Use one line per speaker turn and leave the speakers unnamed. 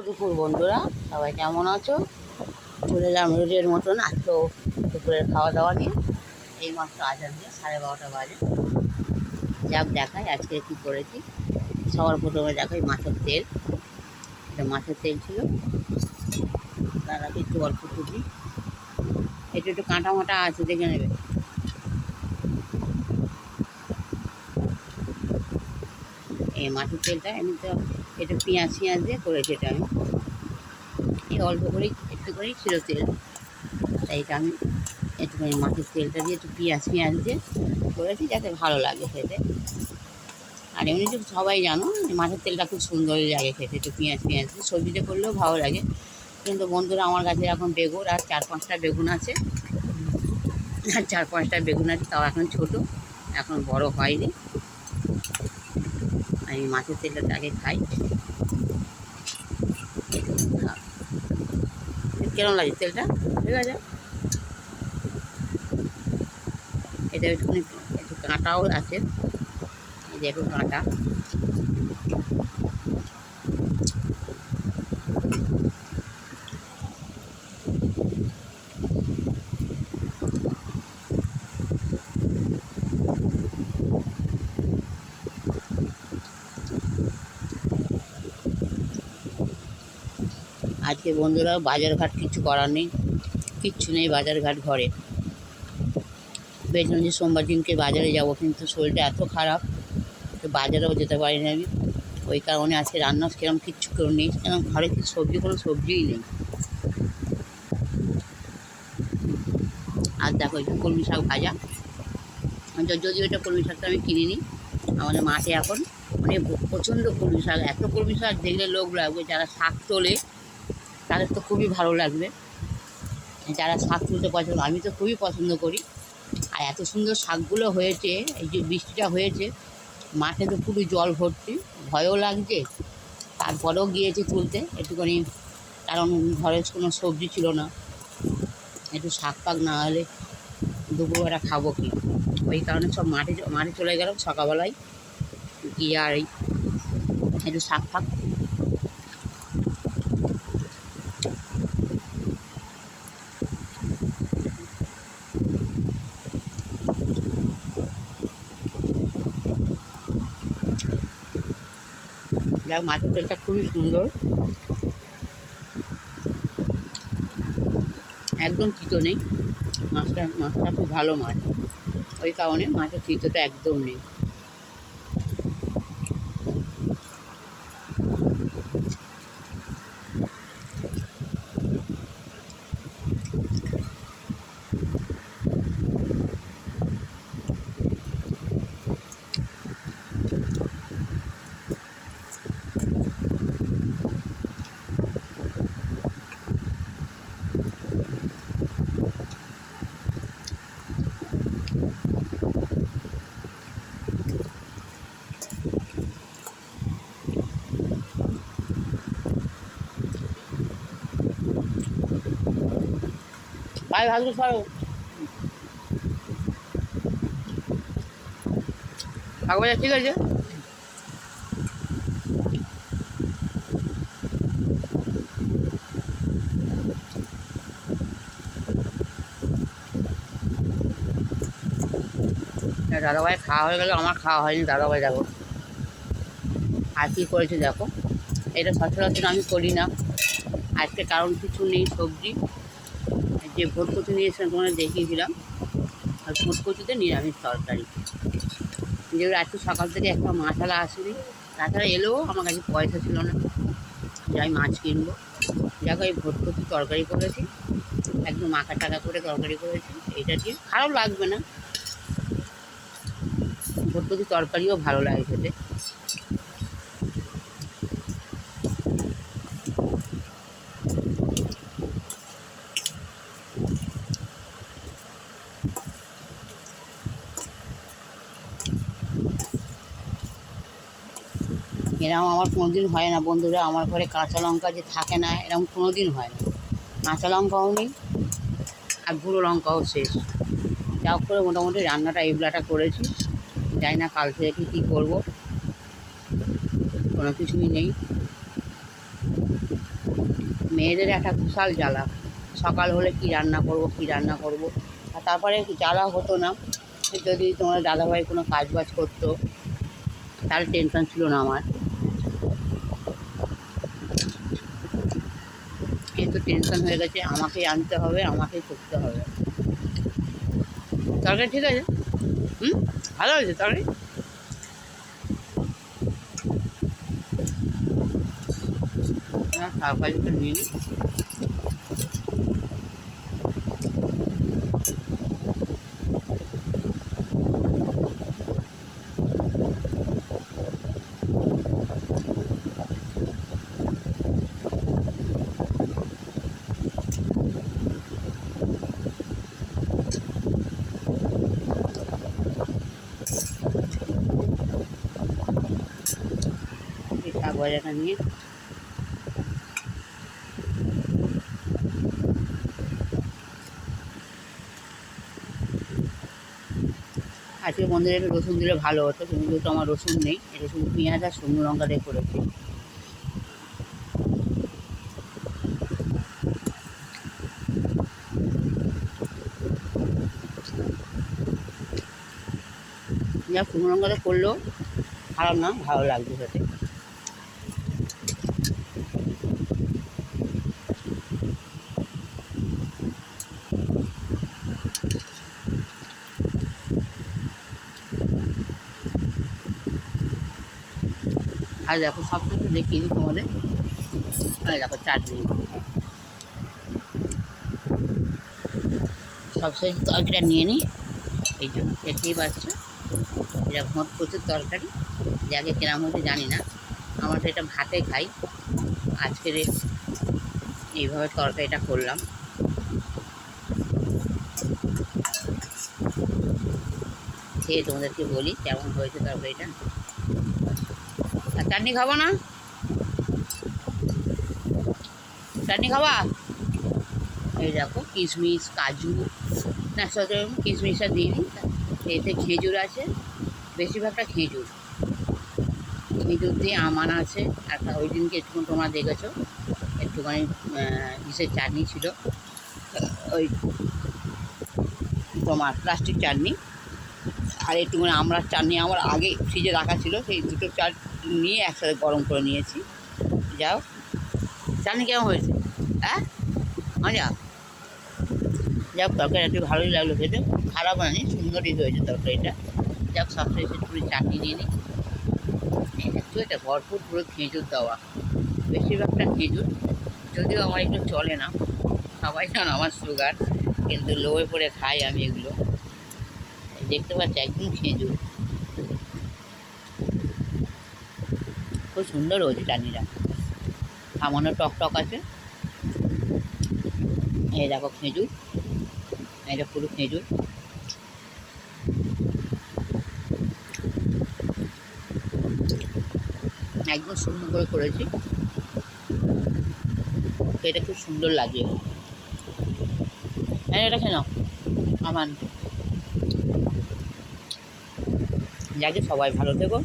দুপুর বন্ধুরা, সবাই কেমন আছো? চলে এলাম রোজের মতন আজকেও দুপুরের খাওয়া দাওয়া নিয়ে। এই মাত্র আজান দিয়ে 12:30 বাজে। যাক দেখাই আজকে কী করেছি। সবার প্রথমে দেখাই মাছের তেল। এটা মাছের তেল ছিল, তার আগে একটু অল্প টুকি, একটু একটু কাঁটা মাটা আছে, দেখে নেবে। এই মাছের তেলটা এমনিতে একটু পেঁয়াজ দিয়ে করেছি। এটা আমি এই অল্প করেই একটু করেই ছিল তেল, তাই এটা আমি একটুখানি মাছের তেলটা দিয়ে একটু পেঁয়াজ দিয়ে করেছি, যাতে ভালো লাগে খেতে। আর এমনি তো সবাই জানো মাছের তেলটা খুব সুন্দরই লাগে খেতে, একটু পেঁয়াজ দিয়ে সবজিতে করলেও ভালো লাগে। কিন্তু বন্ধুরা, আমার কাছে এখন বেগুন আর 4-5টা বেগুন আছে, তাও এখন ছোটো, এখন বড় হয়নি। আমি মাছের তেলটা আগে খাই। কেমন লাগে তেলটা? ঠিক আছে, এটা একটু কাঁটাও আছে, এই যে একটু কাঁটা। আজকে বন্ধুরা বাজারঘাট কিছু করার নেই, কিচ্ছু নেই বাজারঘাট ঘরে। ভেবেছিলাম যে সোমবার দিনকে বাজারে যাব, কিন্তু শরীরটা এত খারাপ তো বাজারেও যেতে পারিনি আমি। ওই কারণে আজকে রান্না সেরকম কিচ্ছু করে নেই, কারণ ঘরে কোনো সবজিই নেই। আর দেখো একটু কলমি শাক ভাজা, যদিও এটা কলমি শাকটা আমি কিনিনি, আমাদের মাঠে এখন মানে প্রচণ্ড কলমি শাক। এত কলমি শাক দেখলে লোক লাগবে, যারা শাক তোলে তাদের তো খুবই ভালো লাগবে। যারা শাক তুলতে পছন্দ, আমি তো খুবই পছন্দ করি। আর এত সুন্দর শাকগুলো হয়েছে, এই যে বৃষ্টিটা হয়েছে, মাঠে তো পুরো জল ভর্তি, ভয়ও লাগছে। তারপরেও গিয়েছি তুলতে একটুখানি, কারণ ঘরে কোনো সবজি ছিল না। একটু শাক পাক না হলে দুপুরবেলা খাবো কি? ওই কারণে সব মাঠে চলে গেলাম সকালবেলায় গিয়ে, আর এই একটু শাক ফাক। যাক, মাছের তেলটা খুবই সুন্দর, একদম তিতো নেই। মাছটা খুব ভালো মাছ, ওই কারণে মাছের তিতোটা একদম নেই। ভাই ভালো পারো, খাবো, ঠিক আছে। দাদাভাই খাওয়া হয়ে গেল, আমার খাওয়া হয়নি। দাদাভাই দেখো আর কী করেছে দেখো। এটা সচরাচর আমি করি না আজকে, কারণ কিছু নেই সবজি। যে ভোটকচু নিয়েছিলাম তোমাদের দেখিয়েছিলাম, আর ভোটকচুতে নিরামিষ তরকারি। যেগুলো আজকে সকাল থেকে একটা মাছালা আসেনি, তাছাড়া এলেও আমার কাছে পয়সা ছিল না যাই মাছ কিনবো। দেখো এই ভোটকচু তরকারি করেছি, একদম মাখা টাকা করে তরকারি করেছি। এইটা দিয়ে খারাপ লাগবে না, ভোটকচু তরকারিও ভালো লাগে খেতে। এরকম আমার কোনো দিন হয় না বন্ধুরা, আমার ঘরে কাঁচা লঙ্কা যে থাকে না এরকম কোনো দিন হয় না। কাঁচা লঙ্কাও নেই আর গুঁড়ো লঙ্কাও শেষ। যা করে মোটামুটি রান্নাটা এবলাটা করেছি, জানি না কাল থেকে কী করবো, কোনো কিছুই নেই। মেয়েদের একটা বিশাল জ্বালা, সকাল হলে কী রান্না করব কী রান্না করব। আর তারপরে জ্বালা হতো না যদি তোমার দাদাভাই কোনো কাজ বাজ করতো, তার টেনশন ছিল না আমার। কিন্তু টেনশন হয়ে গেছে, আমাকেই আনতে হবে, আমাকেই করতে হবে। তরকারি ঠিক আছে? ভালো হয়েছে তরকারি। তরকারিটা নিয়ে নিই। শাক ভাজাটা নিয়ে আজকে বন্ধুরা একটু রসুন দিলে ভালো হতো, কিন্তু যেহেতু আমার রসুন নেই, এটা শুধু পেঁয়াজ আর শুকনো লঙ্কা দিয়ে করেছি। যা শুকনো লঙ্কাতে করলেও খারাপ না, ভালো লাগছে খেতে। আর দেখো সব কিছু দেখিয়ে দিই তোমাদের। আর দেখো চাটনি, সবশেষ তরকারিটা নিয়ে নিই। এই জন্য দেখতেই পাচ্ছ, এটা ঘট প্রচুর তরকারি, যাকে কেরাম হতে জানি না। আমরা তো এটা ভাতে খাই, আজকের এইভাবে তরকারিটা করলাম। খেয়ে তোমাদেরকে বলি কেমন হয়েছে তরকারিটা। আর চাটনি খাবো না? চাটনি খাবা? এই দেখো কিশমিশ কাজু, না সাথে কিশমিশটা দিয়ে দিই। এতে খেজুর আছে, বেশিরভাগটা খেজুর দিয়ে আমান আছে। আর ওই দিনকে একটুখানি তোমরা দেখেছো, একটুখানি ইসের চাটনি ছিল, ওই তোমার প্লাস্টিক চাটনি। আর একটুখানি আমড়ার চাটনি আমার আগে ফ্রিজে রাখা ছিল, সেই দুটো চাটনি নিয়ে একসাথে গরম করে নিয়েছি। যাও, চাটনি কেমন হয়েছে? হ্যাঁ মজা। যাক, তরকারি একটু ভালোই লাগলো খেতে, খারাপ হয়নি, সুন্দরই হয়েছে তরকারিটা। যাক, সবশেষে একটু চাটনি নিয়ে নিই। একটু এটা ভরপুর পুরো খেজুর দেওয়া, বেশিরভাগটা খেজুর। যদিও আমার একটু চলে না, সবাই জানো আমার সুগার, কিন্তু লোয়ে পরে খাই আমি এগুলো। দেখতে পাচ্ছি একদম খেজুর, খুব সুন্দর হয়েছে চাটনিটা, সামান্য টক টক আছে। এই দেখো খেজুর, এটা পুরো খেজুর। একদম সুন্দর করে করেছি, এটা খুব সুন্দর লাগে। এটা খেয়ে নাও আমার। যাকে সবাই ভালো থেকো।